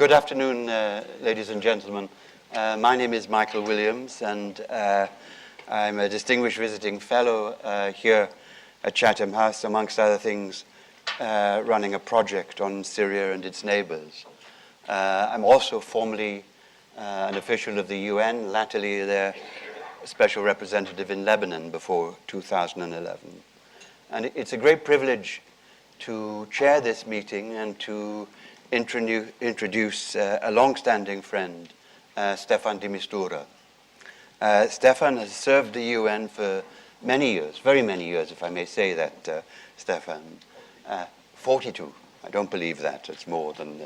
Good afternoon, ladies and gentlemen. My name is Michael Williams, and I'm a distinguished visiting fellow here at Chatham House, amongst other things, running a project on Syria and its neighbors. I'm also formerly an official of the UN, latterly their special representative in Lebanon before 2011. And it's a great privilege to chair this meeting and to introduce a long-standing friend, Stefan de Mistura. Stefan has served the UN for many years, very many years, if I may say that, Stefan. 42. I don't believe that. It's more than...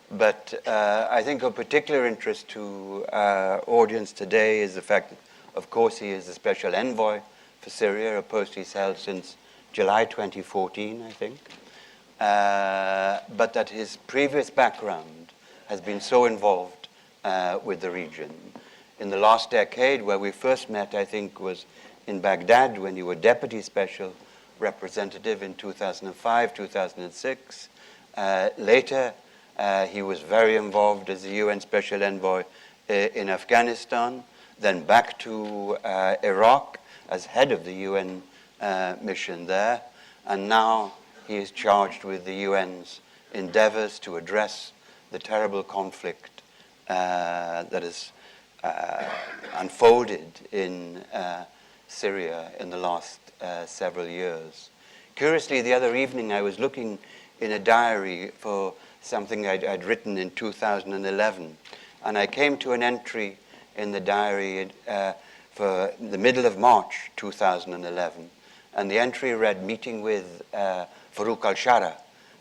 But I think of particular interest to our audience today is the fact that, of course, he is the special envoy for Syria, a post he's held since July 2014, I think. But that his previous background has been so involved with the region. In the last decade, where we first met, I think, was in Baghdad when you were deputy special representative in 2005, 2006. Later, he was very involved as the UN Special Envoy in Afghanistan, then back to Iraq as head of the UN mission there, and now he is charged with the UN's endeavors to address the terrible conflict that has unfolded in Syria in the last several years. Curiously, the other evening I was looking in a diary for something I'd written in 2011, and I came to an entry in the diary for the middle of March 2011, and the entry read, meeting with Farouk al-Shara,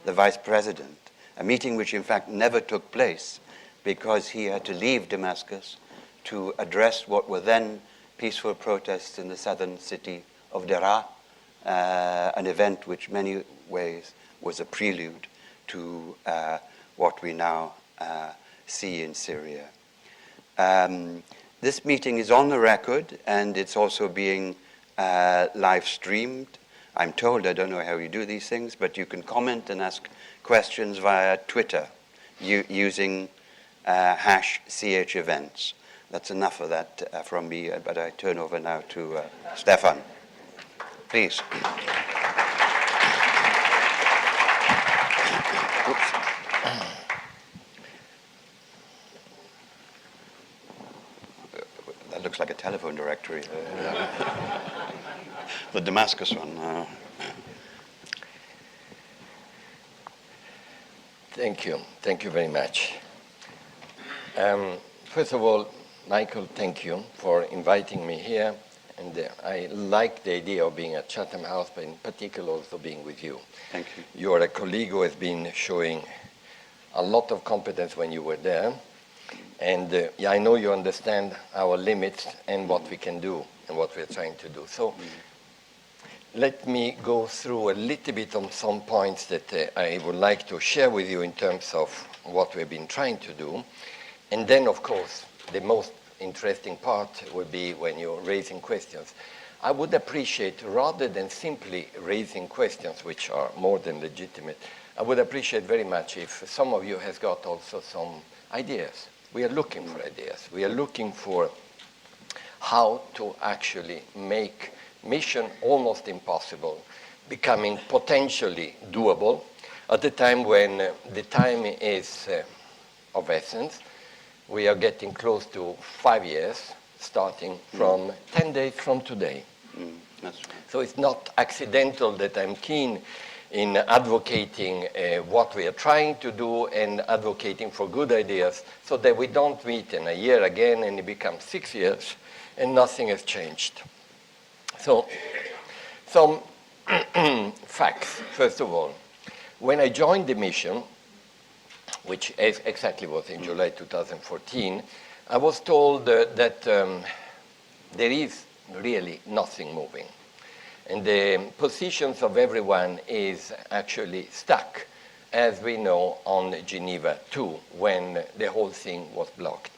the vice president, a meeting which in fact never took place because he had to leave Damascus to address what were then peaceful protests in the southern city of Daraa, an event which in many ways was a prelude to what we now see in Syria. This meeting is on the record, and it's also being live streamed. I'm told, I don't know how you do these things, but you can comment and ask questions via Twitter using #CHEvents. That's enough of that from me, but I turn over now to Stefan. Please. Oops. That looks like a telephone directory. The Damascus one. Thank you. Thank you very much. First of all, Michael, thank you for inviting me here. And I like the idea of being at Chatham House, but in particular also being with you. Thank you. You are a colleague who has been showing a lot of competence when you were there. And I know you understand our limits and what we can do and what we're trying to do. So let me go through a little bit on some points that I would like to share with you in terms of what we've been trying to do. And then, of course, the most interesting part will be when you're raising questions. I would appreciate, rather than simply raising questions, which are more than legitimate, I would appreciate very much if some of you has got also some ideas. We are looking for ideas. We are looking for how to actually make mission almost impossible becoming potentially doable at the time when the time is of essence. We are getting close to 5 years, starting from 10 days from today. That's right. So it's not accidental that I'm keen in advocating what we are trying to do and advocating for good ideas so that we don't meet in a year again and it becomes 6 years and nothing has changed. So some facts, first of all. When I joined the mission, which exactly was in July 2014, I was told that there is really nothing moving. And the positions of everyone is actually stuck, as we know, on Geneva II, when the whole thing was blocked.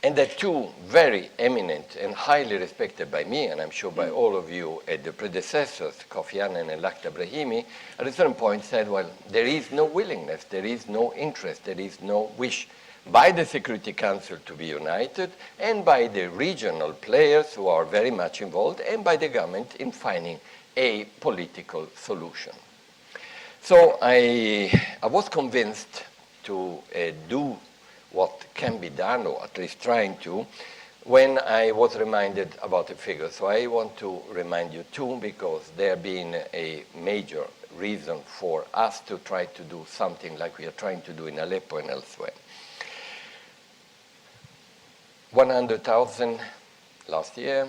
And that two very eminent and highly respected by me, and I'm sure by all of you, the predecessors, Kofi Annan and Lakhdar Brahimi, at a certain point said, well, there is no willingness, there is no interest, there is no wish by the Security Council to be united, and by the regional players who are very much involved, and by the government in finding a political solution. So I was convinced to do what can be done, or at least trying to, when I was reminded about the figures. So I want to remind you too, because they have been a major reason for us to try to do something like we are trying to do in Aleppo and elsewhere. 100,000 last year,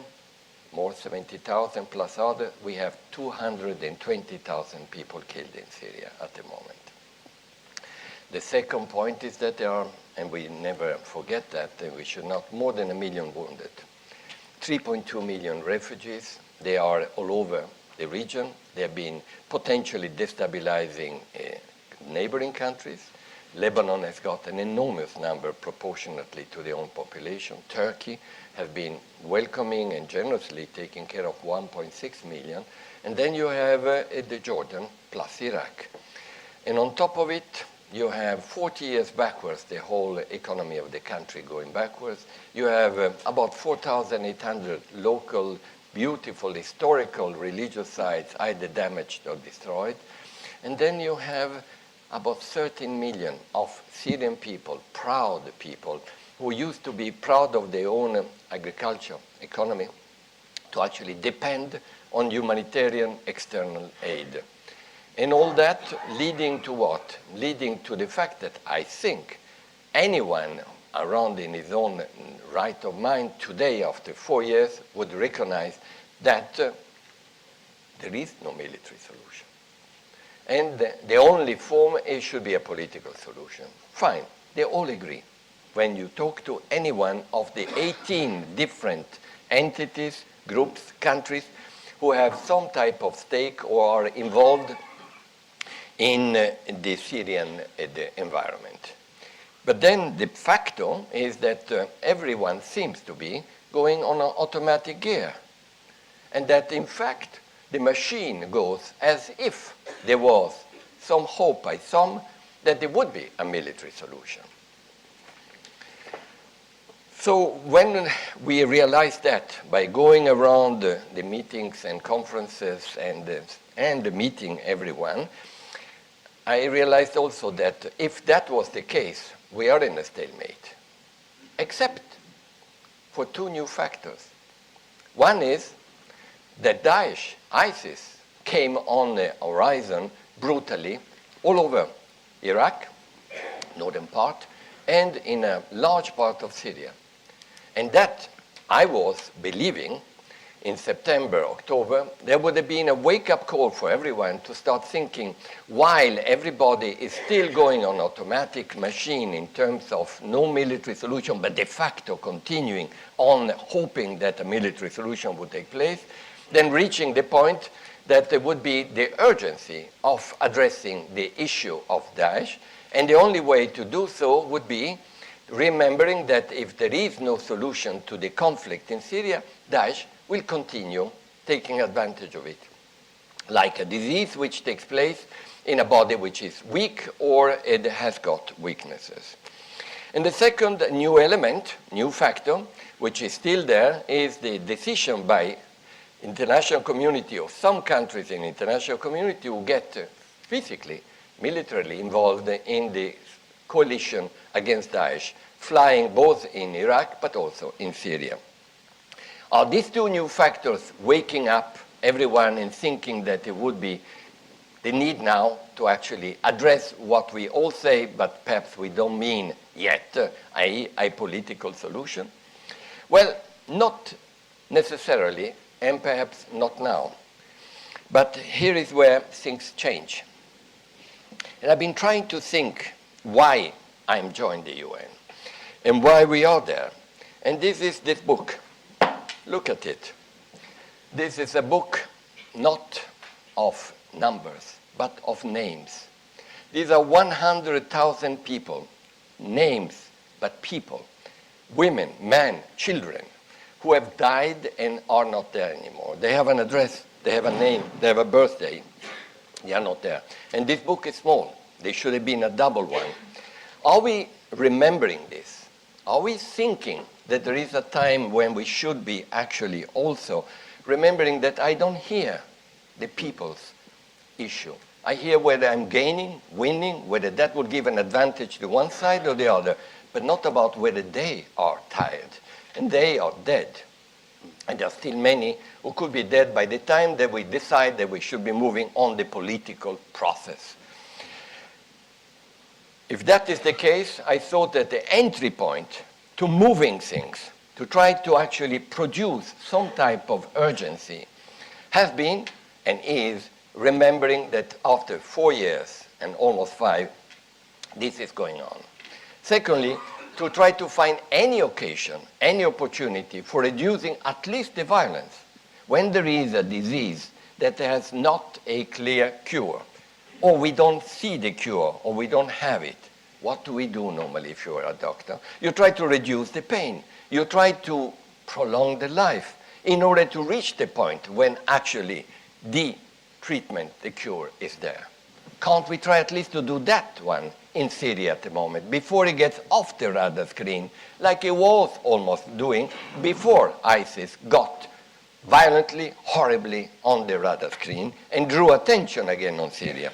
more 70,000 plus other. We have 220,000 people killed in Syria at the moment. The second point is that there are, and we never forget that, and we should not, more than 1 million wounded. 3.2 million refugees. They are all over the region. They have been potentially destabilizing neighboring countries. Lebanon has got an enormous number proportionately to their own population. Turkey has been welcoming and generously taking care of 1.6 million. And then you have the Jordan plus Iraq. And on top of it, you have 40 years backwards, the whole economy of the country going backwards. You have about 4,800 local, beautiful, historical, religious sites either damaged or destroyed. And then you have about 13 million of Syrian people, proud people, who used to be proud of their own agriculture, economy, to actually depend on humanitarian external aid. And all that leading to what? Leading to the fact that I think anyone around in his own right of mind today, after 4 years, would recognize that there is no military solution. And the only form, it should be a political solution. Fine, they all agree. When you talk to any one of the 18 different entities, groups, countries, who have some type of stake or are involved in the Syrian environment. But then de facto is that everyone seems to be going on an automatic gear. And that in fact, the machine goes as if there was some hope by some that there would be a military solution. So when we realized that by going around the meetings and conferences and meeting everyone, I realized also that if that was the case, we are in a stalemate, except for two new factors. One is that Daesh, ISIS, came on the horizon brutally all over Iraq, northern part, and in a large part of Syria. And that I was believing in September, October, there would have been a wake-up call for everyone to start thinking, while everybody is still going on automatic machine in terms of no military solution, but de facto continuing on hoping that a military solution would take place, then reaching the point that there would be the urgency of addressing the issue of Daesh, and the only way to do so would be remembering that if there is no solution to the conflict in Syria, Daesh will continue taking advantage of it, like a disease which takes place in a body which is weak or it has got weaknesses. And the second new element, new factor, which is still there, is the decision by international community or some countries in international community who get physically, militarily involved in the coalition against Daesh, flying both in Iraq but also in Syria. Are these two new factors waking up everyone and thinking that it would be the need now to actually address what we all say, but perhaps we don't mean yet, i.e. a political solution? Well, not necessarily, and perhaps not now. But here is where things change. And I've been trying to think why I'm joined the UN and why we are there. And this is this book. Look at it. This is a book not of numbers, but of names. These are 100,000 people, names, but people, women, men, children who have died and are not there anymore. They have an address, they have a name, they have a birthday. They are not there. And this book is small. There should have been a double one. Are we remembering this? Are we thinking that there is a time when we should be actually also remembering that I don't hear the people's issue? I hear whether I'm gaining, winning, whether that would give an advantage to one side or the other, but not about whether they are tired. And they are dead. And there are still many who could be dead by the time that we decide that we should be moving on the political process. If that is the case, I thought that the entry point to moving things, to try to actually produce some type of urgency, has been and is remembering that after 4 years and almost 5, this is going on. Secondly, to try to find any occasion, any opportunity for reducing at least the violence when there is a disease that has not a clear cure, or we don't see the cure, or we don't have it. What do we do normally if you're a doctor? You try to reduce the pain. You try to prolong the life in order to reach the point when actually the treatment, the cure is there. Can't we try at least to do that one in Syria at the moment, before it gets off the radar screen, like it was almost doing before ISIS got violently, horribly on the radar screen and drew attention again on Syria?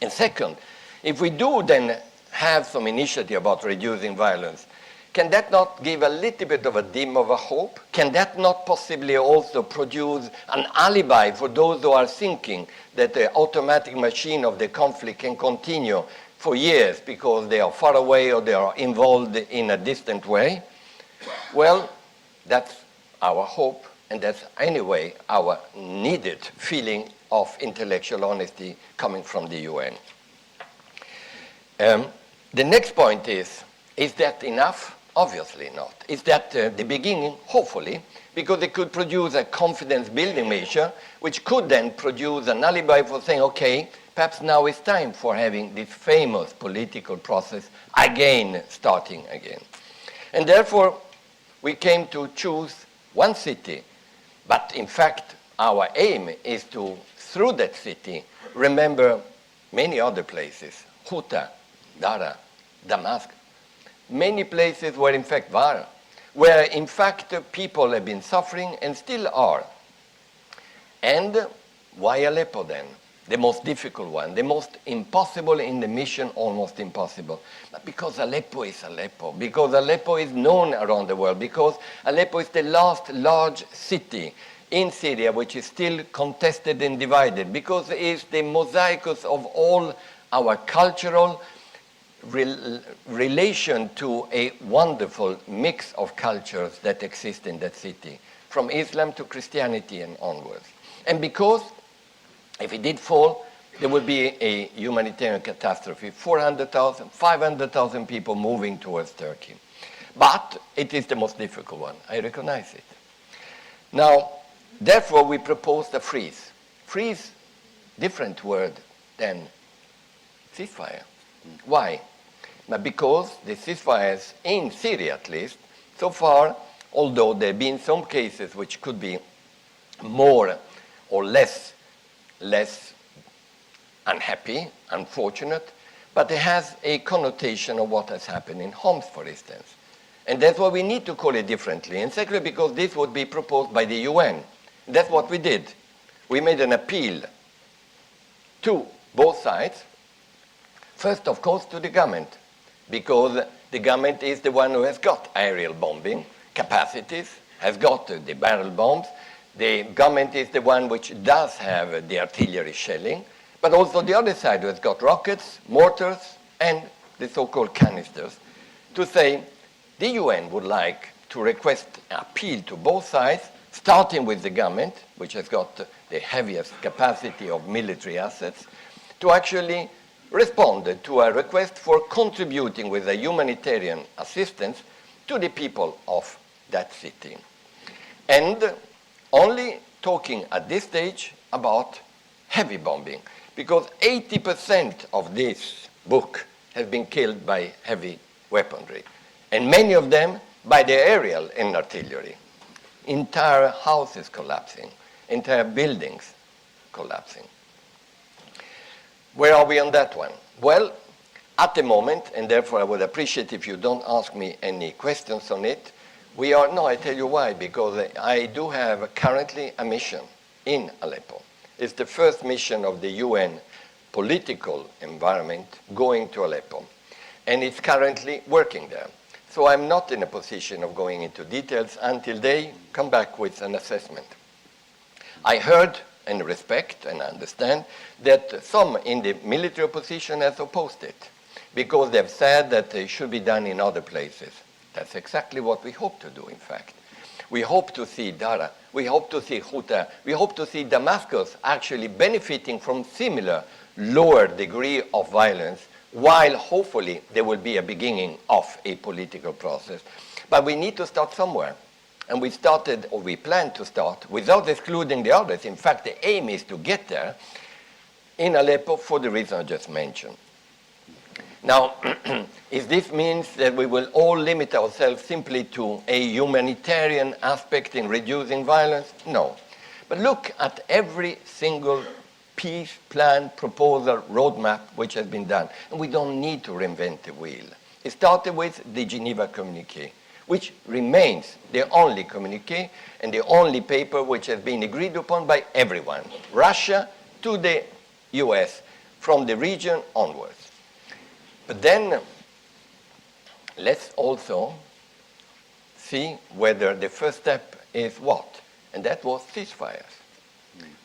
And second, if we do then have some initiative about reducing violence, can that not give a little bit of a dim of a hope? Can that not possibly also produce an alibi for those who are thinking that the automatic machine of the conflict can continue for years because they are far away or they are involved in a distant way? Well, that's our hope, and that's anyway our needed feeling of intellectual honesty coming from the UN. The next point is that enough? Obviously not. Is that the beginning? Hopefully, because it could produce a confidence-building measure, which could then produce an alibi for saying, okay, perhaps now it's time for having this famous political process again, starting again. And therefore, we came to choose one city, but in fact, our aim is to, through that city, remember many other places, Ghouta, Dara, Damascus, many places where in fact where in fact people have been suffering and still are. And why Aleppo then? The most difficult one, the most impossible in the mission, almost impossible. But because Aleppo is Aleppo, because Aleppo is known around the world, because Aleppo is the last large city in Syria which is still contested and divided, because it is the mosaicus of all our cultural relation to a wonderful mix of cultures that exist in that city, from Islam to Christianity and onwards. And because if it did fall, there would be a humanitarian catastrophe, 400,000, 500,000 people moving towards Turkey. But it is the most difficult one, I recognize it. Now, therefore, we proposed a freeze. Freeze, different word than ceasefire. Why? Because the ceasefires in Syria, at least, so far, although there have been some cases which could be more or less unhappy, unfortunate, but it has a connotation of what has happened in Homs, for instance. And that's why we need to call it differently. And secondly, because this would be proposed by the UN. That's what we did. We made an appeal to both sides. First, of course, to the government, because the government is the one who has got aerial bombing capacities, has got the barrel bombs. The government is the one which does have the artillery shelling, but also the other side who has got rockets, mortars, and the so-called canisters, to say the UN would like to request an appeal to both sides, starting with the government, which has got the heaviest capacity of military assets, to actually respond to a request for contributing with a humanitarian assistance to the people of that city. And only talking at this stage about heavy bombing, because 80% of this book has been killed by heavy weaponry. And many of them by the aerial and artillery. Entire houses collapsing, entire buildings collapsing. Where are we on that one? Well, at the moment, and therefore I would appreciate if you don't ask me any questions on it, I tell you why, because I do have currently a mission in Aleppo. It's the first mission of the UN political environment going to Aleppo, and it's currently working there. So I'm not in a position of going into details until they come back with an assessment. I heard and respect and understand that some in the military opposition have opposed it because they've said that it should be done in other places. That's exactly what we hope to do, in fact. We hope to see Dara, we hope to see Ghouta, we hope to see Damascus actually benefiting from similar lower degree of violence, while hopefully there will be a beginning of a political process. But we need to start somewhere. And we started, or we plan to start, without excluding the others. In fact, the aim is to get there in Aleppo for the reason I just mentioned. Now, if this means that we will all limit ourselves simply to a humanitarian aspect in reducing violence? No. But look at every single peace plan, proposal, roadmap which has been done. And we don't need to reinvent the wheel. It started with the Geneva Communiqué, which remains the only communiqué and the only paper which has been agreed upon by everyone, Russia to the US, from the region onwards. But then let's also see whether the first step is what? And that was ceasefires.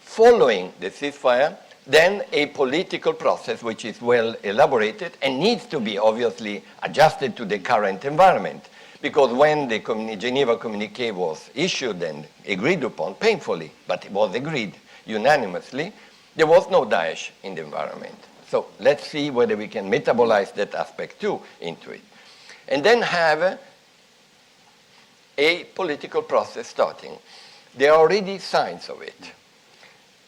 Following the ceasefire, then a political process which is well elaborated and needs to be obviously adjusted to the current environment. Because when the Geneva Communiqué was issued and agreed upon, painfully, but it was agreed unanimously, there was no Daesh in the environment. So let's see whether we can metabolize that aspect too into it. And then have a political process starting. There are already signs of it.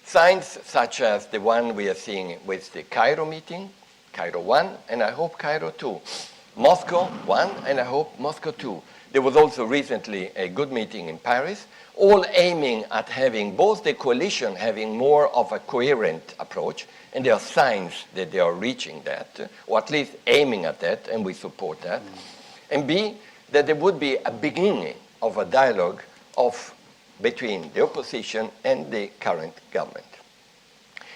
Signs such as the one we are seeing with the Cairo meeting, Cairo 1, and I hope Cairo 2. Moscow 1, and I hope Moscow 2. There was also recently a good meeting in Paris, all aiming at having both the coalition having more of a coherent approach, and there are signs that they are reaching that, or at least aiming at that, and we support that. And B, that there would be a beginning of a dialogue between the opposition and the current government.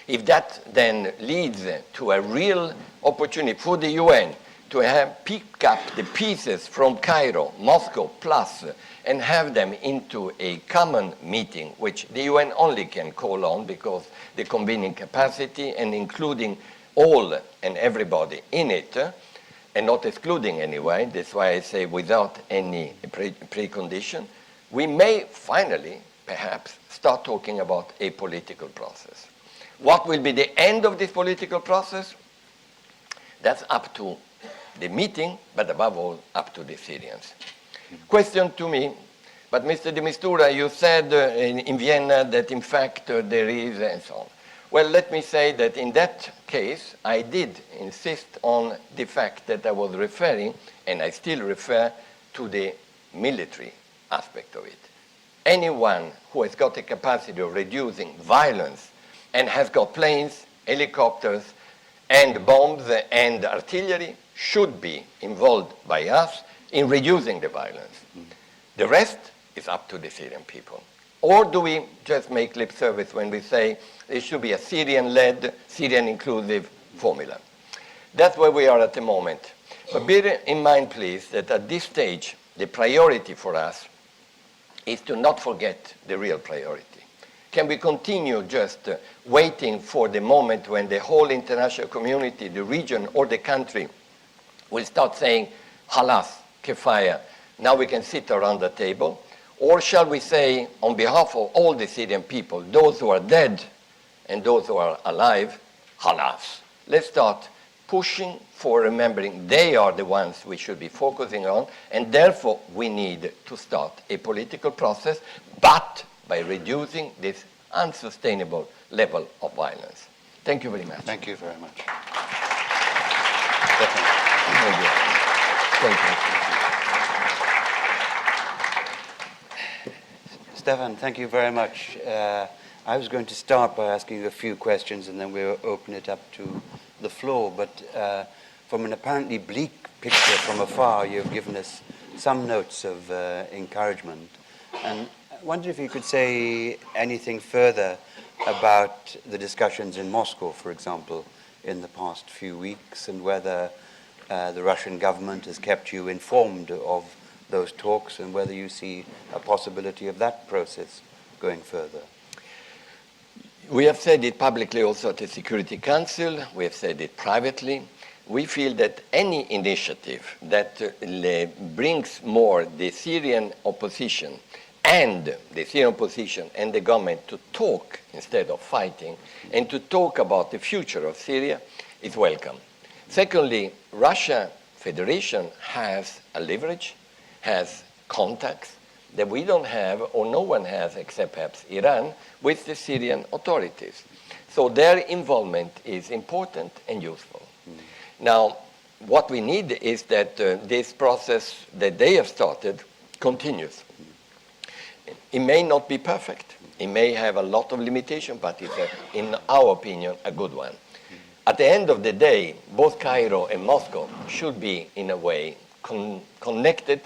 If that then leads to a real opportunity for the UN to pick up the pieces from Cairo, Moscow, plus, and have them into a common meeting, which the UN only can call on because the convening capacity and including all and everybody in it, and not excluding anyway, that's why I say without any precondition, we may finally, perhaps, start talking about a political process. What will be the end of this political process? That's up to the meeting, but above all, up to the Syrians. Question to me, but Mr. de Mistura, you said in Vienna that in fact there is, and so on. Well, let me say that in that case, I did insist on the fact that I was referring, and I still refer, to the military aspect of it. Anyone who has got the capacity of reducing violence and has got planes, helicopters, and bombs and artillery should be involved by us in reducing the violence. The rest is up to the Syrian people. Or do we just make lip service when we say it should be a Syrian-led, Syrian-inclusive formula? That's where we are at the moment. But bear in mind, please, that at this stage, the priority for us is to not forget the real priority. Can we continue just waiting for the moment when the whole international community, the region or the country will start saying, halas, kefaya, now we can sit around the table? Or shall we say, on behalf of all the Syrian people, those who are dead and those who are alive, halas. Let's start pushing for remembering they are the ones we should be focusing on, and therefore we need to start a political process, but by reducing this unsustainable level of violence. Thank you very much. Thank you very much. Thank you. Thank you. Stefan, thank you very much. I was going to start by asking you a few questions and then we'll open it up to the floor. But from an apparently bleak picture from afar, you've given us some notes of encouragement. And I wonder if you could say anything further about the discussions in Moscow, for example, in the past few weeks, and whether the Russian government has kept you informed of those talks and whether you see a possibility of that process going further. We have said it publicly also at the Security Council. We have said it privately. We feel that any initiative that brings more the Syrian opposition and the government to talk instead of fighting and to talk about the future of Syria is welcome. Secondly, Russia Federation has a leverage, has contacts that we don't have or no one has except perhaps Iran with the Syrian authorities. So their involvement is important and useful. Now, what we need is that this process that they have started continues. It may not be perfect. It may have a lot of limitations, but it's, in our opinion, a good one. At the end of the day, both Cairo and Moscow should be, in a way, connected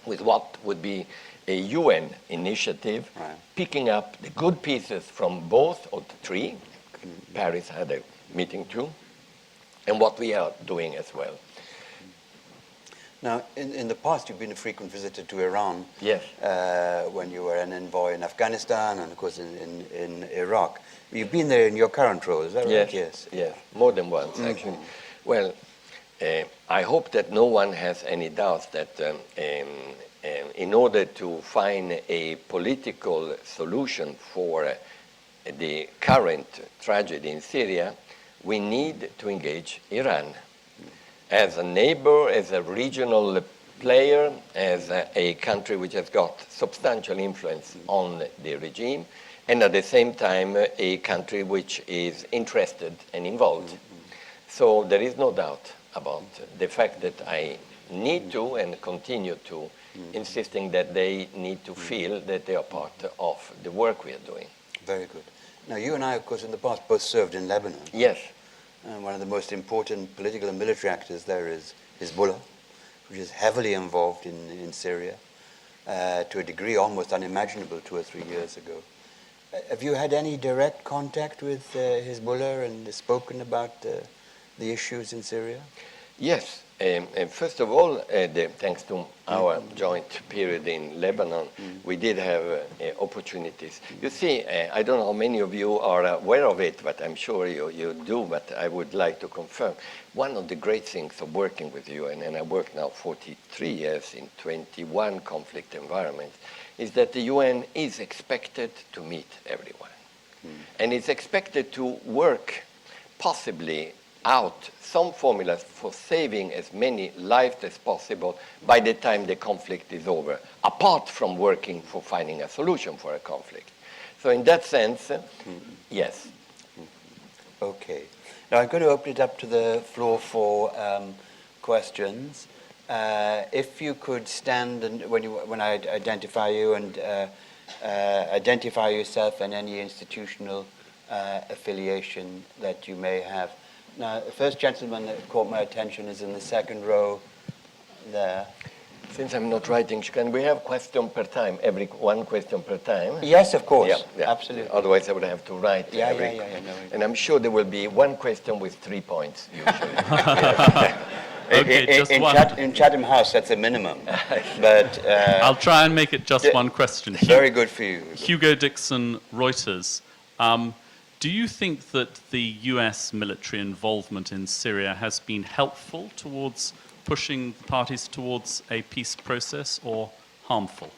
with what would be a UN initiative, right, picking up the good pieces from both of the three. Paris had a meeting too, and what we are doing as well. Now, in the past, you've been a frequent visitor to Iran. Yes. When you were an envoy in Afghanistan and, of course, in Iraq. You've been there in your current role, is that right? Yes, yes, more than once, actually. Well, I hope that no one has any doubts that in order to find a political solution for the current tragedy in Syria, we need to engage Iran as a neighbor, as a regional player, as a country which has got substantial influence on the regime, and at the same time a country which is interested and involved. So there is no doubt about the fact that I need to and continue to insisting that they need to feel that they are part of the work we are doing. Very good. Now, you and I, of course, in the past both served in Lebanon. Yes. And one of the most important political and military actors there is Hezbollah, which is heavily involved in Syria, to a degree almost unimaginable 2 or 3 years ago. Have you had any direct contact with Hezbollah and spoken about the issues in Syria? Yes. First of all, thanks to our joint period in Lebanon, we did have opportunities. You see, I don't know how many of you are aware of it, but I'm sure you do, but I would like to confirm. One of the great things of working with you, and I work now 43 years in 21 conflict environments, is that the UN is expected to meet everyone. And it's expected to work possibly out some formulas for saving as many lives as possible by the time the conflict is over, apart from working for finding a solution for a conflict. So in that sense, yes. Okay. Now I'm going to open it up to the floor for questions. If you could stand and when I identify you and identify yourself and any institutional affiliation that you may have. Now, the first gentleman that caught my attention is in the second row there. Since I'm not writing, can we have question per time, one question per time? Yes, of course. Yeah. Absolutely. Otherwise, I would have to write Yeah. And I'm sure there will be one question with 3 points, usually. Okay, just one. In Chatham House, that's a minimum. But I'll try and make it just one question. Very good for you. Hugo Dixon, Reuters. Do you think that the US military involvement in Syria has been helpful towards pushing parties towards a peace process or harmful?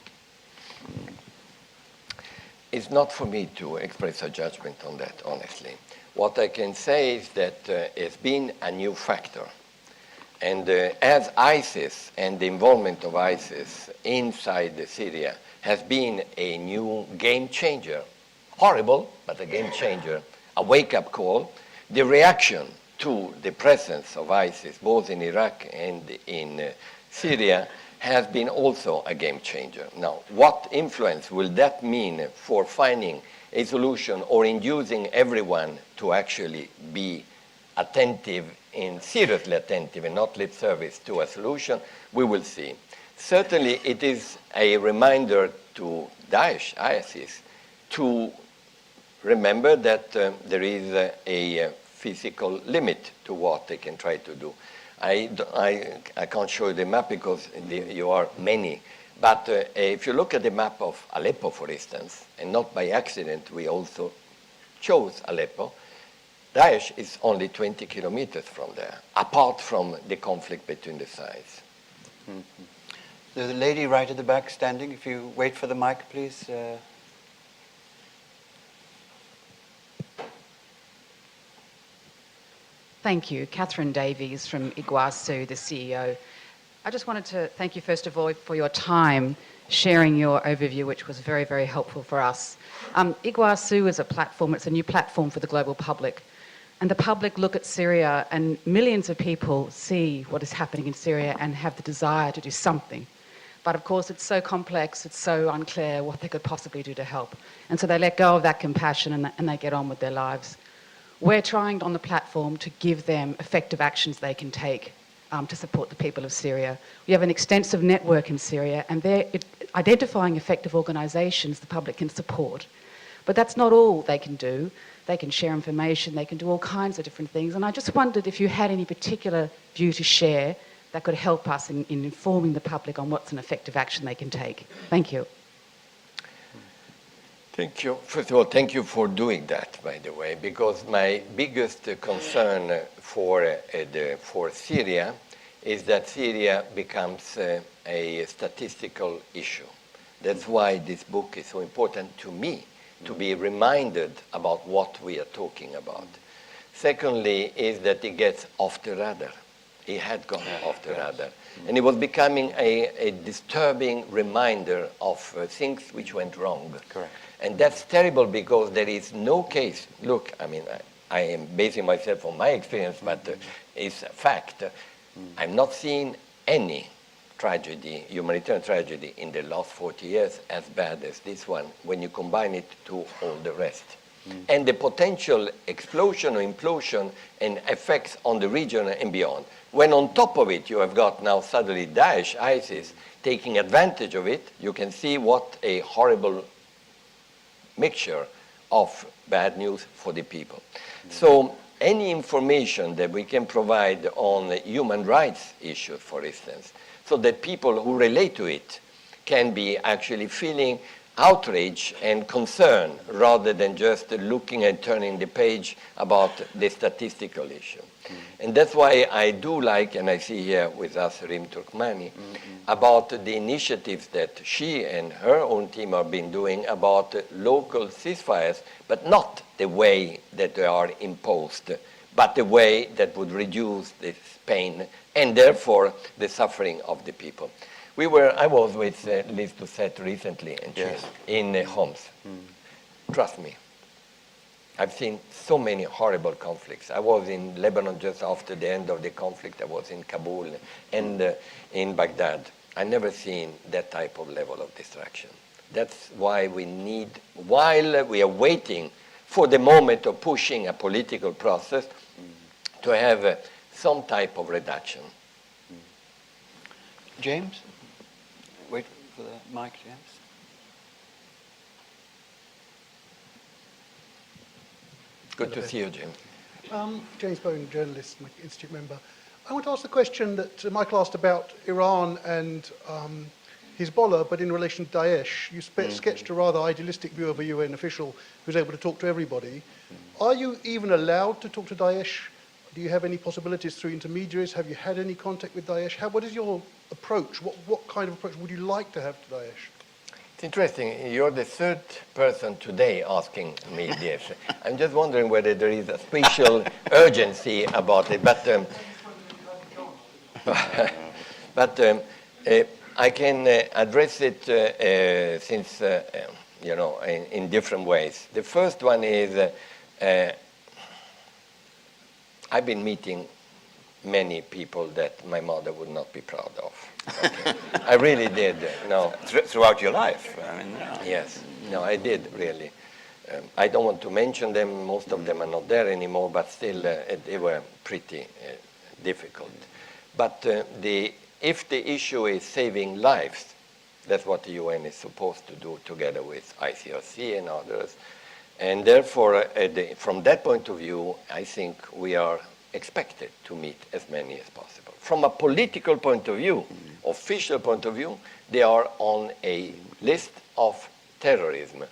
It's not for me to express a judgment on that, honestly. What I can say is that it's been a new factor. And as ISIS and the involvement of ISIS inside Syria has been a new game changer, horrible, but a game changer, a wake-up call, the reaction to the presence of ISIS, both in Iraq and in Syria, has been also a game changer. Now, what influence will that mean for finding a solution or inducing everyone to actually be attentive and seriously attentive and not lip service to a solution? We will see. Certainly, it is a reminder to Daesh, ISIS, to remember that there is a physical limit to what they can try to do. I can't show you the map because you are many. But if you look at the map of Aleppo, for instance, and not by accident, we also chose Aleppo, Daesh is only 20 kilometers from there, apart from the conflict between the sides. Mm-hmm. The lady right at the back standing, if you wait for the mic, please. Thank you. Catherine Davies from Iguazu, the CEO. I just wanted to thank you, first of all, for your time sharing your overview, which was very, very helpful for us. Iguazu is a platform, it's a new platform for the global public. And the public look at Syria, and millions of people see what is happening in Syria and have the desire to do something. But of course, it's so complex, it's so unclear what they could possibly do to help. And so they let go of that compassion and they get on with their lives. We're trying on the platform to give them effective actions they can take to support the people of Syria. We have an extensive network in Syria, and they're identifying effective organisations the public can support. But that's not all they can do. They can share information, they can do all kinds of different things. And I just wondered if you had any particular view to share that could help us in informing the public on what's an effective action they can take. Thank you. Thank you. First of all, thank you for doing that, by the way, because my biggest concern for Syria is that Syria becomes a statistical issue. That's why this book is so important to me, to be reminded about what we are talking about. Secondly, is that it gets off the radar. It had gone off the radar. And it was becoming a disturbing reminder of things which went wrong. Correct. And that's terrible because there is no case. Look, I mean, I am basing myself on my experience, but it's a fact. I'm not seeing any tragedy, humanitarian tragedy, in the last 40 years as bad as this one when you combine it to all the rest. And the potential explosion or implosion and effects on the region and beyond. When on top of it you have got now suddenly Daesh, ISIS, taking advantage of it, you can see what a horrible mixture of bad news for the people. So any information that we can provide on human rights issues, for instance, so that people who relate to it can be actually feeling outrage and concern rather than just looking and turning the page about the statistical issue. And that's why I do like, and I see here with us Rim Turkmani, about the initiatives that she and her own team have been doing about local ceasefires, but not the way that they are imposed, but the way that would reduce the pain and therefore the suffering of the people. I was with Liz Doucette recently in Homs. Trust me, I've seen so many horrible conflicts. I was in Lebanon just after the end of the conflict. I was in Kabul and in Baghdad. I've never seen that type of level of destruction. That's why we need, while we are waiting for the moment of pushing a political process, to have some type of reduction. James? Wait for the mic, James. Good to see you, Jim. James Bowen, journalist, Institute member. I want to ask the question that Michael asked about Iran and Hezbollah, but in relation to Daesh. You sketched a rather idealistic view of a UN official who's able to talk to everybody. Are you even allowed to talk to Daesh? Do you have any possibilities through intermediaries? Have you had any contact with Daesh? What is your approach? What kind of approach would you like to have to Daesh? It's interesting. You're the third person today asking me this. I'm just wondering whether there is a special urgency about it. But I can address it since, in different ways. The first one is I've been meeting many people that my mother would not be proud of. Okay. I really did. No. Throughout your life? I mean, Yes. No, I did, really. I don't want to mention them. Most of them are not there anymore, but still they were pretty difficult. But if the issue is saving lives, that's what the UN is supposed to do together with ICRC and others. And therefore, from that point of view, I think we are expected to meet as many as possible. From a political point of view, official point of view, they are on a list of terrorism,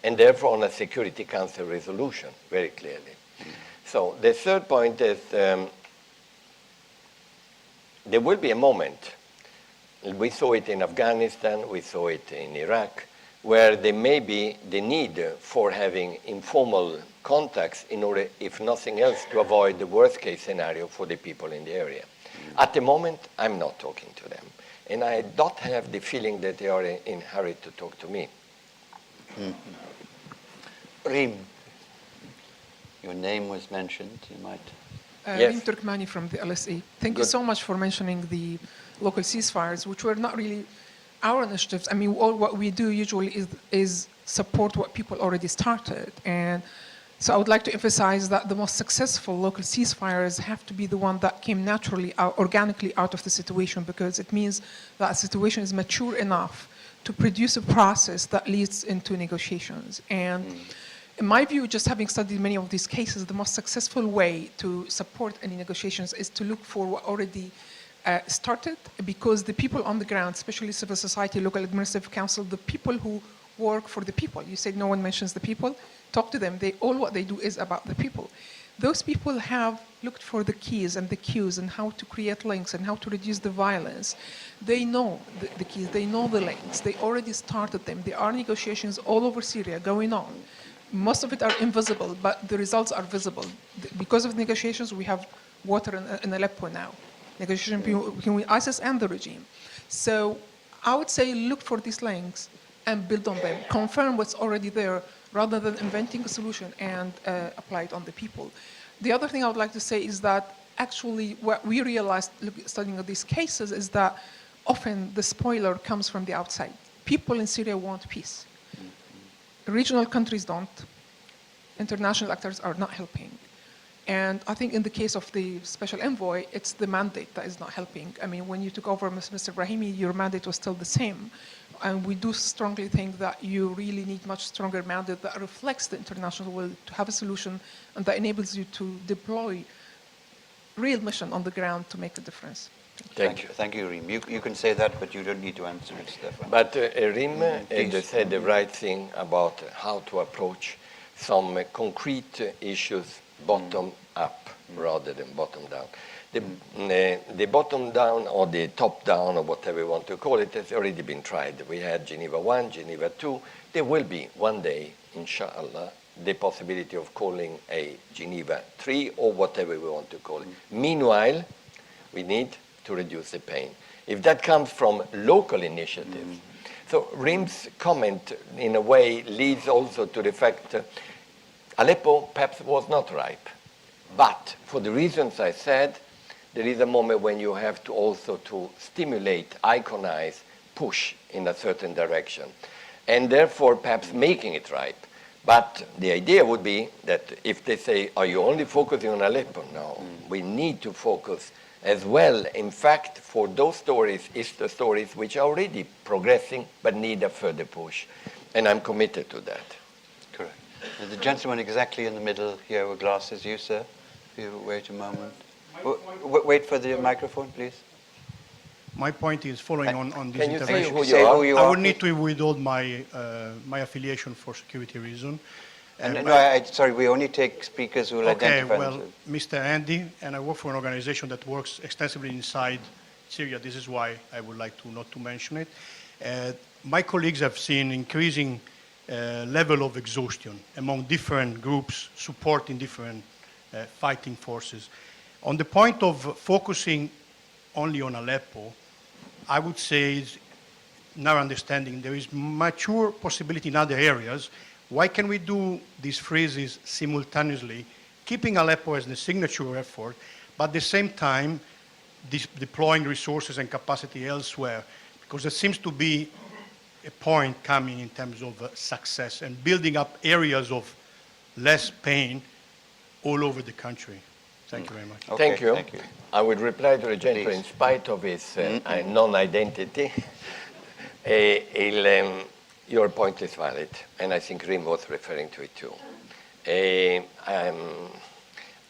and therefore on a Security Council resolution, very clearly. So the third point is there will be a moment, we saw it in Afghanistan, we saw it in Iraq, where there may be the need for having informal contacts in order, if nothing else, to avoid the worst case scenario for the people in the area. At the moment, I'm not talking to them. And I don't have the feeling that they are in a hurry to talk to me. Reem, your name was mentioned. You might. Yes. Reem Turkmani from the LSE. Thank you so much for mentioning the local ceasefires, which were not really our initiatives. I mean, all what we do usually is support what people already started. And so I would like to emphasize that the most successful local ceasefires have to be the one that came naturally, organically out of the situation, because it means that a situation is mature enough to produce a process that leads into negotiations. And in my view, just having studied many of these cases, the most successful way to support any negotiations is to look for what already started, because the people on the ground, especially civil society, local administrative council, the people who work for the people. You said no one mentions the people. Talk to them. All what they do is about the people. Those people have looked for the keys and the cues and how to create links and how to reduce the violence. They know the keys. They know the links. They already started them. There are negotiations all over Syria going on. Most of it are invisible, but the results are visible. Because of negotiations, we have water in Aleppo now. Negotiation between ISIS and the regime. So I would say look for these links and build on them. Confirm what's already there rather than inventing a solution and apply it on the people. The other thing I would like to say is that actually what we realized studying these cases is that often the spoiler comes from the outside. People in Syria want peace. Regional countries don't. International actors are not helping. And I think in the case of the special envoy, it's the mandate that is not helping. I mean, when you took over, Mr. Brahimi, your mandate was still the same. And we do strongly think that you really need much stronger mandate that reflects the international will to have a solution and that enables you to deploy real mission on the ground to make a difference. Thank you. Thank you, Reem. You can say that, but you don't need to answer it, Stefan. But Reem said the right thing about how to approach some concrete issues bottom up rather than bottom down. The bottom down or the top down or whatever you want to call it has already been tried. We had Geneva 1, Geneva 2. There will be one day, inshallah, the possibility of calling a Geneva 3 or whatever we want to call it. Meanwhile, we need to reduce the pain. If that comes from local initiatives. So Reem's comment, in a way, leads also to the fact Aleppo perhaps was not ripe. But for the reasons I said, there is a moment when you have to also to stimulate, iconize, push in a certain direction. And therefore, perhaps making it ripe. But the idea would be that if they say, are you only focusing on Aleppo? No, we need to focus as well. In fact, for those stories, it's the stories which are already progressing but need a further push. And I'm committed to that. Correct. The gentleman exactly in the middle here with glasses, you, sir. If you wait a moment. Wait for the microphone, please. My point is following on this Can you say intervention. who you are? Who you I are, would need please. to withhold my my affiliation for security reason. Sorry, we only take speakers who will identify well, themselves. Mr. Andy, and I work for an organization that works extensively inside Syria. This is why I would like to not to mention it. My colleagues have seen increasing level of exhaustion among different groups supporting different fighting forces. On the point of focusing only on Aleppo, I would say, in our understanding, there is mature possibility in other areas. Why can we do these phrases simultaneously, keeping Aleppo as the signature effort, but at the same time, deploying resources and capacity elsewhere, because there seems to be a point coming in terms of success and building up areas of less pain all over the country. Thank you very much. Okay, Thank you. thank you. I would reply to Regento Please. in spite of his non-identity. Your point is valid, and I think Rim was referring to it too.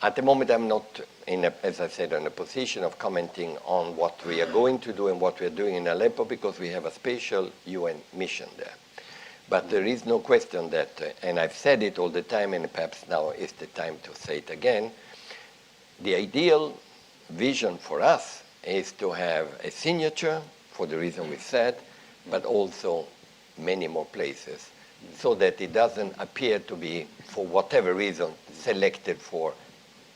At the moment, I'm not, as I said, in a position of commenting on what we are going to do and what we are doing in Aleppo, because we have a special UN mission there. But there is no question that, and I've said it all the time, and perhaps now is the time to say it again, the ideal vision for us is to have a signature, for the reason we said, but also many more places, so that it doesn't appear to be, for whatever reason, selected for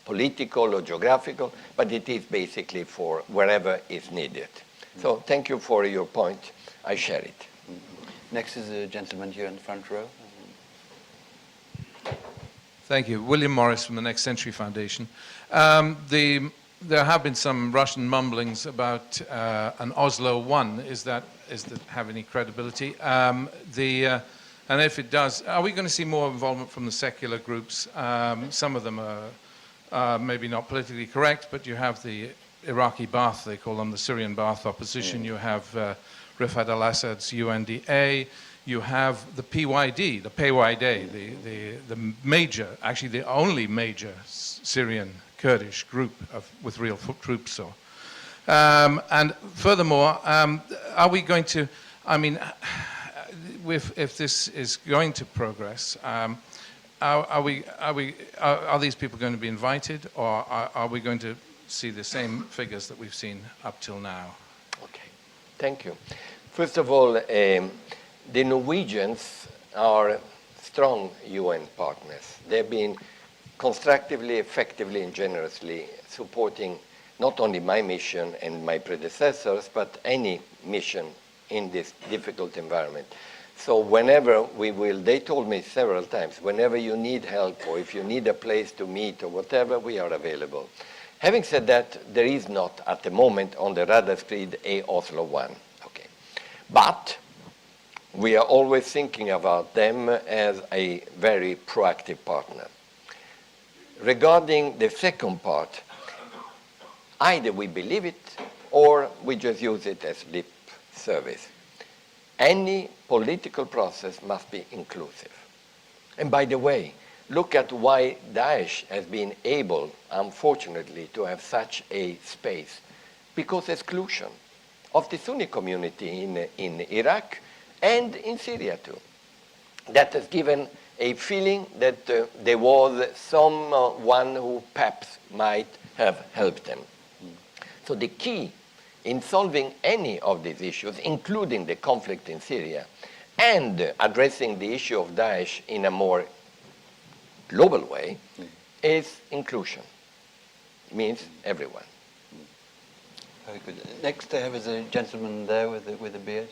political or geographical, but it is basically for wherever is needed. So thank you for your point. I share it. Next is a gentleman here in the front row. Thank you. William Morris from the Next Century Foundation. There have been some Russian mumblings about an Oslo I. Is that have any credibility? And if it does, are we going to see more involvement from the secular groups? Some of them are maybe not politically correct, but you have the Iraqi Ba'ath, they call them the Syrian Ba'ath opposition. You have Rifat al-Assad's UNDA. You have the PYD, the major, actually the only major Syrian Kurdish group with real troops. So, and furthermore, are we going to? I mean, if this is going to progress, are these people going to be invited, or are we going to see the same figures that we've seen up till now? Okay, thank you. First of all, the Norwegians are strong UN partners. They've been constructively, effectively, and generously supporting not only my mission and my predecessors, but any mission in this difficult environment. So whenever they told me several times, whenever you need help or if you need a place to meet or whatever, we are available. Having said that, there is not at the moment on the radar screen a Oslo I. Okay. But we are always thinking about them as a very proactive partner. Regarding the second part, either we believe it or we just use it as lip service. Any political process must be inclusive. And by the way, look at why Daesh has been able, unfortunately, to have such a space. Because exclusion of the Sunni community in Iraq and in Syria too. That has given a feeling that there was someone who perhaps might have helped them. So the key in solving any of these issues, including the conflict in Syria, and addressing the issue of Daesh in a more global way, is inclusion. It means everyone. Very good. Next I have is a gentleman there with a beard.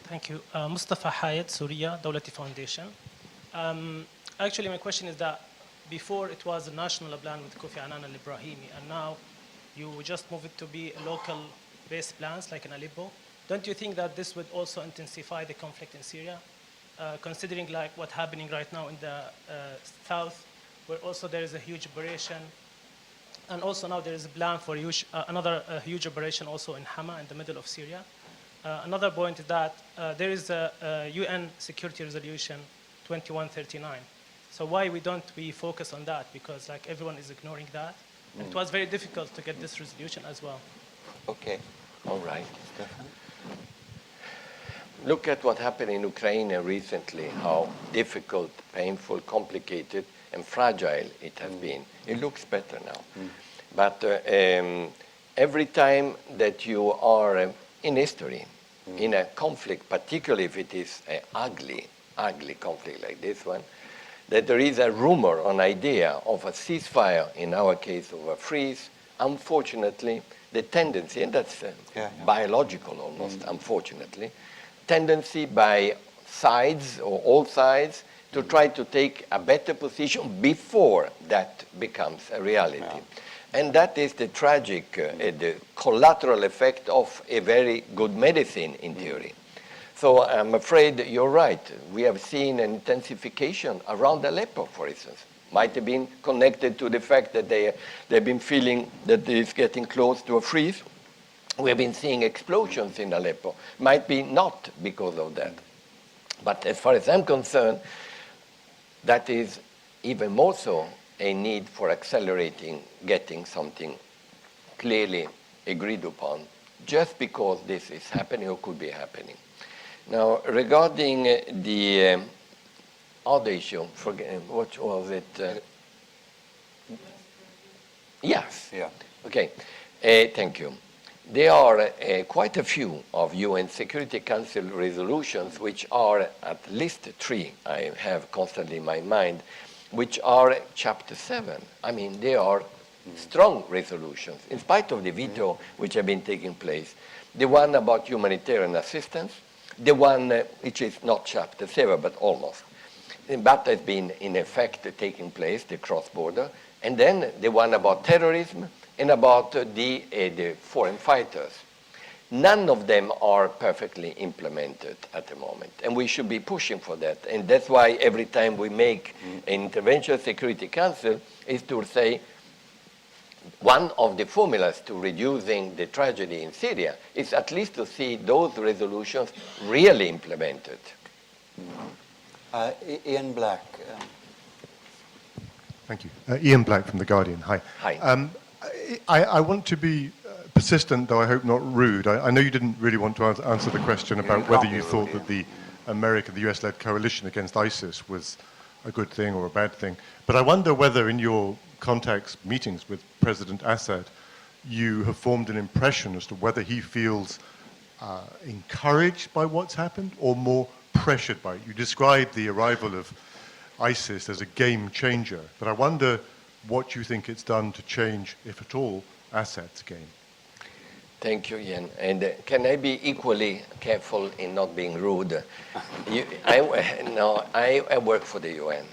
Thank you. Mustafa Hayat, Syria Dawlati Foundation. Actually, my question is that before it was a national plan with Kofi Annan and Ibrahimi, and now you just move it to be local-based plans like in Aleppo. Don't you think that this would also intensify the conflict in Syria, considering like what's happening right now in the south, where also there is a huge operation, and also now there is a plan for another huge operation also in Hama in the middle of Syria. Another point is that there is a UN Security Resolution 2139. So why don't we focus on that? Because like everyone is ignoring that. And it was very difficult to get this resolution as well. Okay. All right. Look at what happened in Ukraine recently, how difficult, painful, complicated, and fragile it has been. It looks better now. But every time that you are in history, in a conflict, particularly if it is an ugly conflict like this one, that there is a rumor, an idea of a ceasefire, in our case of a freeze, unfortunately, the tendency, and that's biological almost, unfortunately, tendency by sides or all sides to try to take a better position before that becomes a reality. And that is the tragic, the collateral effect of a very good medicine in theory. So I'm afraid you're right. We have seen an intensification around Aleppo, for instance. Might have been connected to the fact that they've been feeling that it's getting close to a freeze. We have been seeing explosions in Aleppo. Might be not because of that. But as far as I'm concerned, that is even more so a need for accelerating, getting something clearly agreed upon, just because this is happening or could be happening. Now, regarding the other issue, what was it? Yes. Yeah. Okay. Thank you. There are quite a few of UN Security Council resolutions, which are at least 3 I have constantly in my mind, which are Chapter 7. I mean, they are strong resolutions, in spite of the veto which have been taking place. The one about humanitarian assistance, the one which is not Chapter 7, but almost. That has been, in effect, taking place, the cross-border. And then the one about terrorism and about the foreign fighters. None of them are perfectly implemented at the moment, and we should be pushing for that. And that's why every time we make an intervention Security Council is to say one of the formulas to reducing the tragedy in Syria is at least to see those resolutions really implemented. Ian Black. Thank you. Ian Black from The Guardian. Hi. Hi. I want to be persistent, though I hope not rude. I know you didn't really want to answer the question about whether you thought that the US-led coalition against ISIS was a good thing or a bad thing. But I wonder whether in your contacts, meetings with President Assad, you have formed an impression as to whether he feels encouraged by what's happened or more pressured by it. You described the arrival of ISIS as a game changer, but I wonder what you think it's done to change, if at all, Assad's game. Thank you, Ian. And can I be equally careful in not being rude? I work for the UN.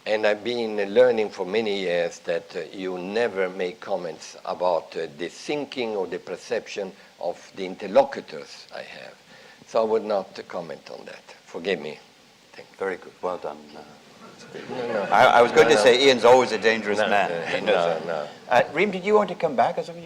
And I've been learning for many years that you never make comments about the thinking or the perception of the interlocutors I have. So I would not comment on that. Forgive me. Very good. Well done. No. I was going to say Ian's always a dangerous man. No. Reem, did you want to come back? Or something?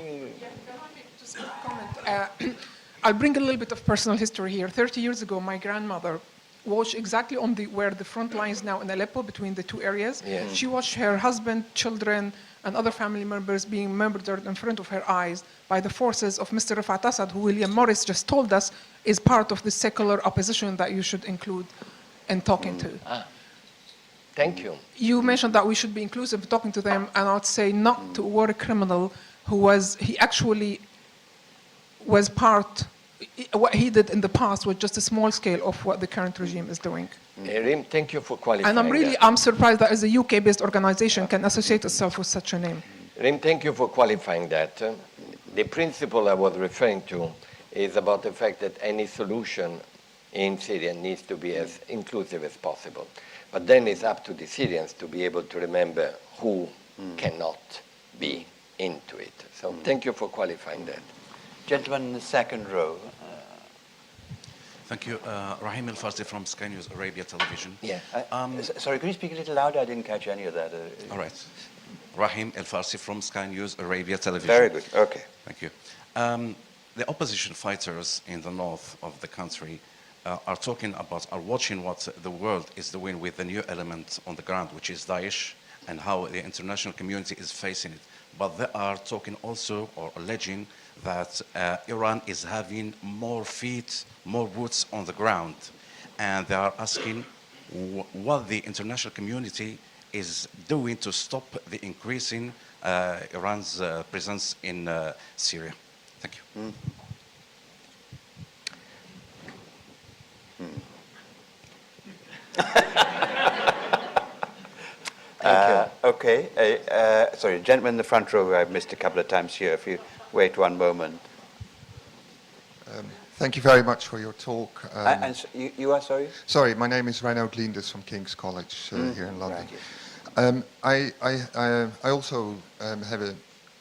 Just a comment. I'll bring a little bit of personal history here. 30 years ago, my grandmother watched exactly on where the front line is now in Aleppo, between the two areas. Yes. She watched her husband, children, and other family members being murdered in front of her eyes by the forces of Mr. Rafat Assad, who William Morris just told us is part of the secular opposition that you should include in talking to. Thank you. You mentioned that we should be inclusive talking to them, and I would say not to a war criminal he actually was part, what he did in the past was just a small scale of what the current regime is doing. Reem, thank you for qualifying. And I'm surprised that as a UK-based organization can associate itself with such a name. Reem, thank you for qualifying that. The principle I was referring to is about the fact that any solution in Syria needs to be as inclusive as possible. But then it's up to the Syrians to be able to remember who cannot be into it. So thank you for qualifying that. Gentleman in the second row. Thank you. Rahim Al-Farsi from Sky News Arabia Television. Yeah. Sorry, could you speak a little louder? I didn't catch any of that. All right. Rahim Al-Farsi from Sky News Arabia Television. Very good. Okay. Thank you. The opposition fighters in the north of the country are watching what the world is doing with the new element on the ground, which is Daesh, and how the international community is facing it. But they are talking also, or alleging, that Iran is having more feet, more boots on the ground. And they are asking what the international community is doing to stop the increasing Iran's presence in Syria. Thank you. Okay. Sorry, gentleman in the front row, I've missed a couple of times here. If you wait one moment. Thank you very much for your talk. And you are sorry? Sorry, my name is Reinoud Liendes from King's College here in London. Right. I also have a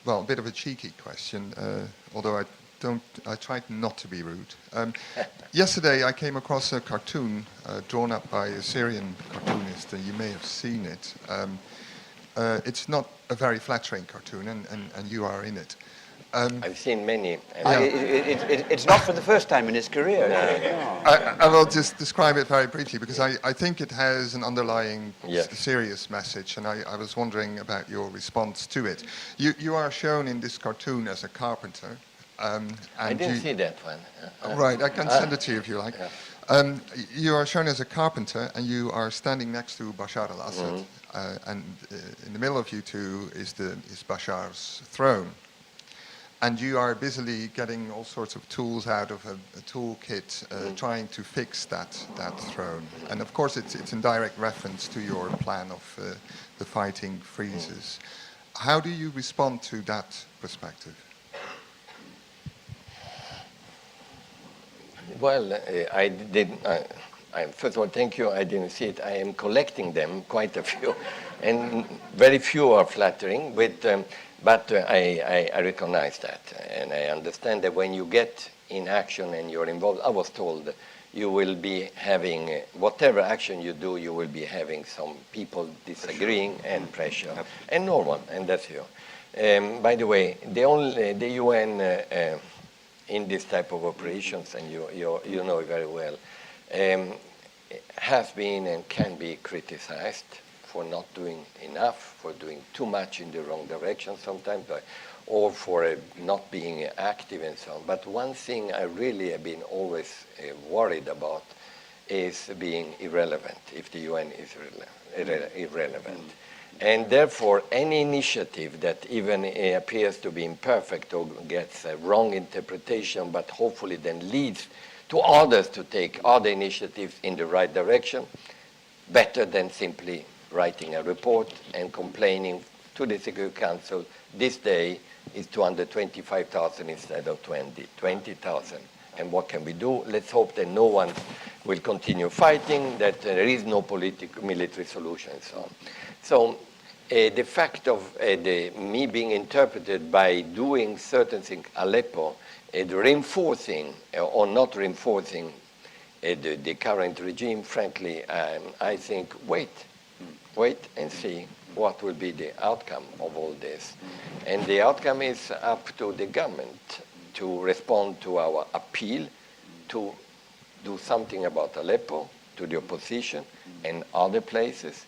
well, a bit of a cheeky question, although I tried not to be rude. Yesterday I came across a cartoon drawn up by a Syrian cartoonist, and you may have seen it. It's not a very flattering cartoon, and you are in it. I've seen many. It's not for the first time in his career. I will just describe it very briefly, because I think it has an underlying serious message, and I was wondering about your response to it. You are shown in this cartoon as a carpenter. And I didn't see that one. Right, I can send it to you if you like. Yeah. You are shown as a carpenter, and you are standing next to Bashar al-Assad, and in the middle of you two is Bashar's throne. And you are busily getting all sorts of tools out of a toolkit, trying to fix that throne. And of course, it's in direct reference to your plan of the fighting freezes. How do you respond to that perspective? Well, I didn't. First of all, thank you. I didn't see it. I am collecting them, quite a few, and very few are flattering. But I recognize that, and I understand that when you get in action and you're involved, I was told you will be having, whatever action you do, you will be having some people disagreeing and pressure, and normal, and that's you. By the way, the UN in this type of operations, and you know very well, has been and can be criticized for not doing enough, for doing too much in the wrong direction sometimes, or for not being active and so on. But one thing I really have been always worried about is being irrelevant, if the UN is irrelevant. And therefore, any initiative that even appears to be imperfect or gets a wrong interpretation, but hopefully then leads to others to take other initiatives in the right direction, better than simply writing a report and complaining to the Security Council, this day is 225,000 instead of 20,000. And what can we do? Let's hope that no one will continue fighting, that there is no political military solution and so on. So the fact of me being interpreted by doing certain things, Aleppo, reinforcing or not reinforcing the current regime, frankly, I think, wait and see what will be the outcome of all this. And the outcome is up to the government to respond to our appeal to do something about Aleppo, to the opposition and other places,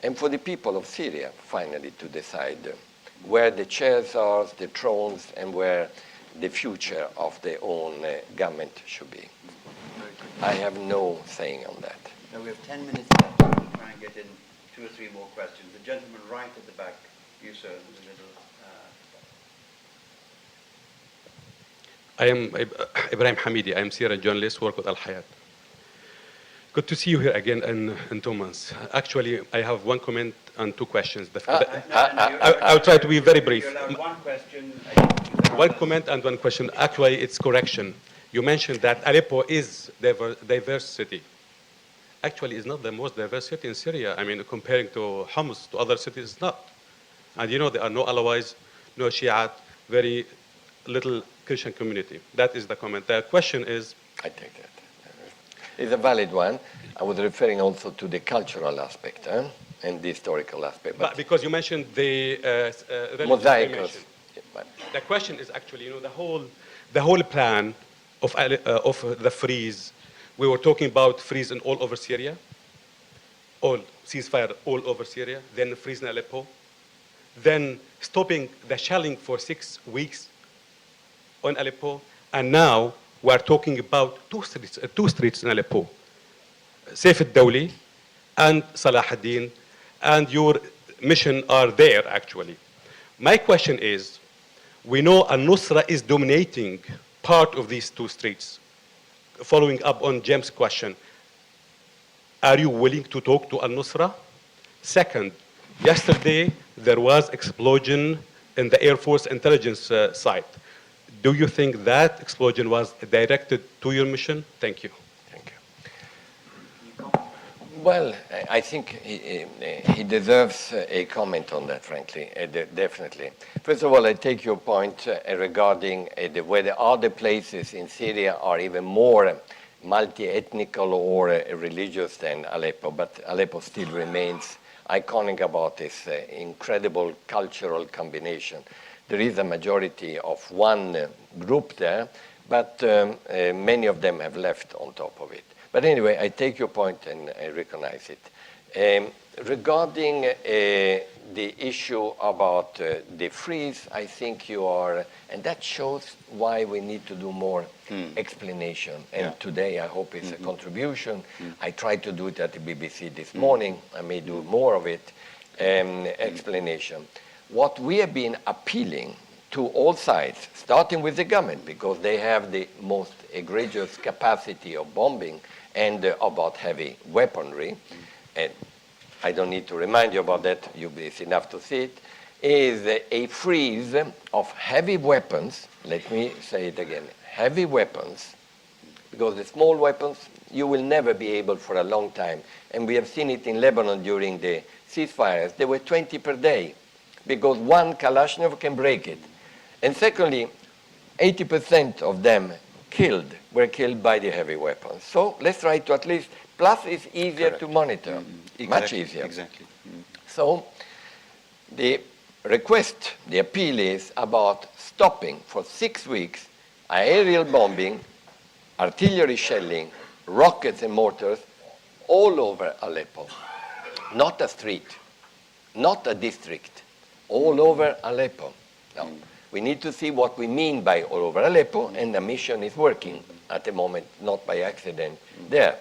and for the people of Syria, finally, to decide where the chairs are, the thrones, and where the future of their own government should be. I have no saying on that. Now we have 10 minutes left. We'll try and get in 2 or 3 more questions. The gentleman right at the back, you sir, there's a little... I am Ibrahim Hamidi. I am Syrian journalist, work with Al Hayat. Good to see you here again in 2 months. Actually, I have 1 comment and 2 questions. I'll try to be very brief. You're allowed 1 question. 1 comment and 1 question. Actually, it's correction. You mentioned that Aleppo is diverse city. Actually, it's not the most diverse city in Syria. I mean, comparing to Homs, to other cities, it's not. And you know, there are no Alawites, no Shiite, very little Christian community. That is the comment. The question is... I take that. It's a valid one. I was referring also to the cultural aspect and the historical aspect. But because you mentioned the mosaicos. The question is actually, you know, the whole plan of the freeze. We were talking about freeze in all over Syria, all ceasefire all over Syria, then freeze in Aleppo, then stopping the shelling for 6 weeks on Aleppo, and now we are talking about two streets in Aleppo, Saif al-Dawli and Salah ad-Din, and your mission are there actually. My question is, we know al-Nusra is dominating part of these 2 streets. Following up on James' question, are you willing to talk to al-Nusra? Second, yesterday there was explosion in the Air Force intelligence site. Do you think that explosion was directed to your mission? Thank you. Thank you. Well, I think he deserves a comment on that, frankly, definitely. First of all, I take your point regarding whether other places in Syria are even more multi-ethnical or religious than Aleppo, but Aleppo still remains iconic about this incredible cultural combination. There is a majority of one group there, but many of them have left on top of it. But anyway, I take your point and I recognize it. Regarding the issue about the freeze, I think you are, and that shows why we need to do more explanation. And today I hope it's a contribution. I tried to do it at the BBC this morning. I may do more of it, explanation. What we have been appealing to all sides, starting with the government, because they have the most egregious capacity of bombing and about heavy weaponry, and I don't need to remind you about that, it's enough to see it, is a freeze of heavy weapons, let me say it again, heavy weapons, because the small weapons you will never be able for a long time, and we have seen it in Lebanon during the ceasefires. There were 20 per day, because one Kalashnikov can break it. And secondly, 80% of them were killed by the heavy weapons. So let's try to at least, plus it's easier to monitor, much easier. Exactly. So the request, the appeal is about stopping for 6 weeks aerial bombing, artillery shelling, rockets and mortars all over Aleppo. Not a street, not a district, all over Aleppo. Now, we need to see what we mean by all over Aleppo, and the mission is working at the moment, not by accident there.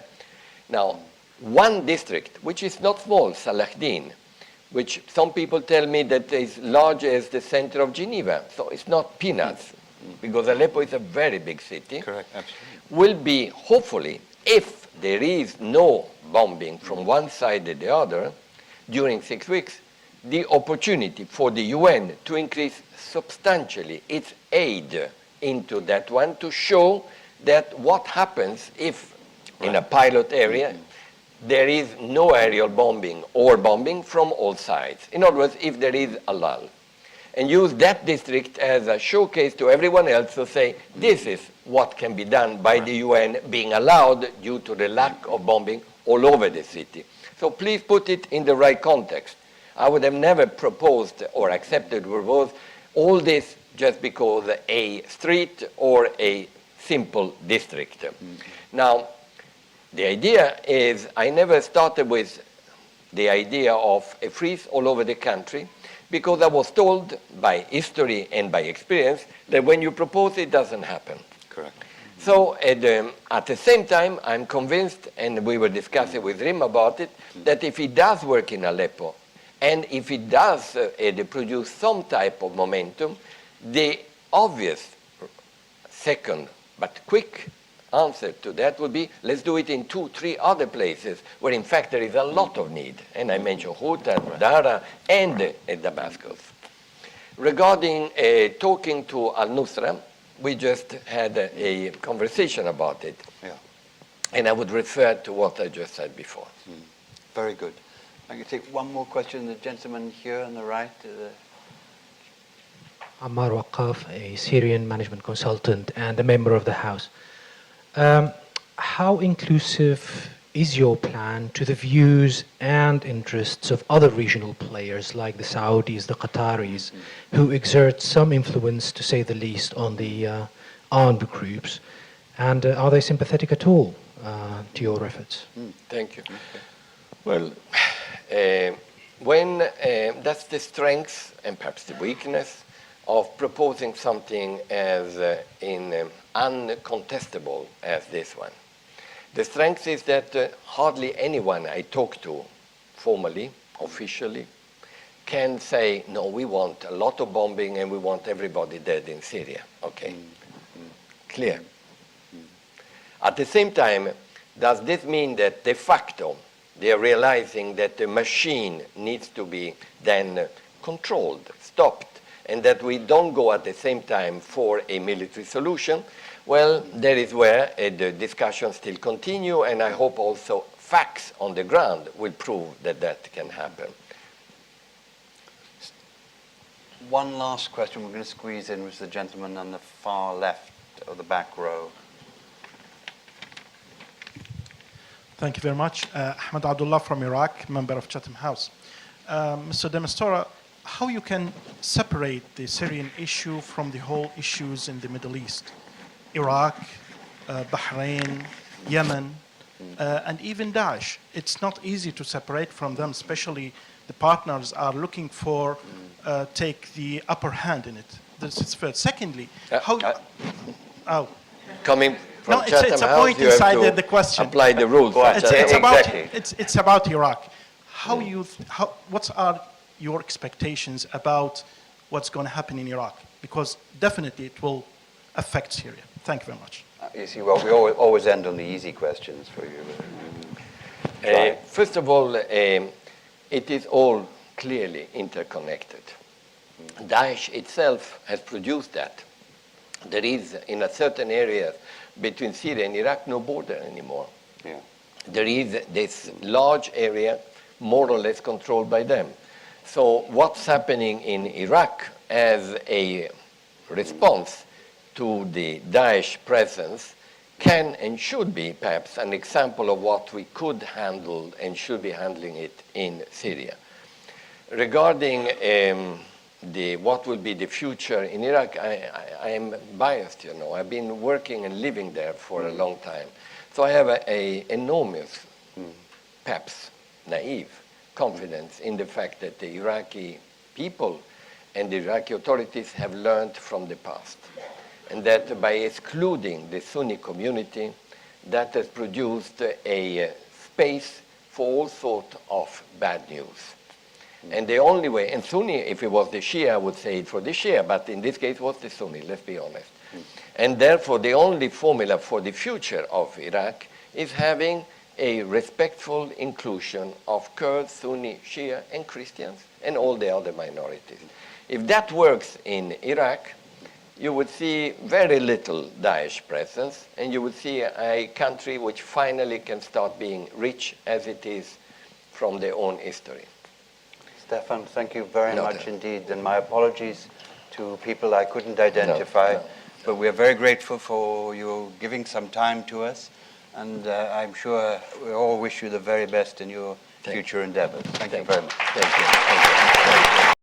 Now, one district, which is not small, Salahdin, which some people tell me that is large as the center of Geneva, so it's not peanuts, because Aleppo is a very big city. Correct, absolutely. Will be, hopefully, if there is no bombing from one side to the other during 6 weeks, the opportunity for the UN to increase substantially its aid into that one to show that what happens if in a pilot area there is no aerial bombing or bombing from all sides. In other words, if there is a lull. And use that district as a showcase to everyone else to say, this is what can be done by the UN being allowed due to the lack of bombing all over the city. So please put it in the right context. I would have never proposed or accepted to propose all this just because a street or a simple district. Now, the idea is, I never started with the idea of a freeze all over the country, because I was told by history and by experience that when you propose it doesn't happen. Correct. So at the same time, I'm convinced, and we were discussing with Rim about it, that if it does work in Aleppo, and if it does produce some type of momentum, the obvious second but quick answer to that would be, let's do it in 2-3 other places where in fact there is a lot of need. And I mentioned Ghouta, Dara, and Damascus. Regarding talking to Al-Nusra, we just had a conversation about it. Yeah. And I would refer to what I just said before. Very good. I can take one more question. The gentleman here on the right. Ammar Waqaf, a Syrian management consultant and a member of the House. How inclusive is your plan to the views and interests of other regional players like the Saudis, the Qataris, who exert some influence, to say the least, on the armed groups? And are they sympathetic at all to your efforts? Thank you. Well, when that's the strength and perhaps the weakness of proposing something as uncontestable as this one. The strength is that hardly anyone I talk to formally, officially, can say, no, we want a lot of bombing and we want everybody dead in Syria. Okay, clear. At the same time, does this mean that de facto they are realizing that the machine needs to be then controlled, stopped, and that we don't go at the same time for a military solution? Well, that is where the discussions still continue, and I hope also facts on the ground will prove that that can happen. One last question we're going to squeeze in was the gentleman on the far left of the back row. Thank you very much. Ahmed Abdullah from Iraq, member of Chatham House. Mr. de Mistura, how you can separate the Syrian issue from the whole issues in the Middle East? Iraq, Bahrain, Yemen, and even Daesh. It's not easy to separate from them, especially the partners are looking for take the upper hand in it. This is first. Secondly, coming from it's Chatham a House, point you have inside to the question. apply the rules. It's about Iraq. What are your expectations about what's going to happen in Iraq? Because definitely it will affect Syria. Thank you very much. You see, well, we always end on the easy questions for you. First of all, it is all clearly interconnected. Daesh itself has produced that. There is, in a certain area between Syria and Iraq, no border anymore. Yeah. There is this large area more or less controlled by them. So what's happening in Iraq as a response to the Daesh presence can and should be perhaps an example of what we could handle and should be handling it in Syria. Regarding what will be the future in Iraq, I am biased, you know. I've been working and living there for a long time. So I have an enormous, perhaps naive, confidence in the fact that the Iraqi people and the Iraqi authorities have learned from the past. And that by excluding the Sunni community, that has produced a space for all sorts of bad news. And the only way, and Sunni, if it was the Shia, I would say it for the Shia, but in this case it was the Sunni, let's be honest. And therefore the only formula for the future of Iraq is having a respectful inclusion of Kurds, Sunni, Shia, and Christians, and all the other minorities. If that works in Iraq, you would see very little Daesh presence, and you would see a country which finally can start being rich as it is from their own history. Stefan, thank you very much indeed, and my apologies to people I couldn't identify, but we are very grateful for you giving some time to us, and I'm sure we all wish you the very best in your future endeavors. Thank you very much. Thank you.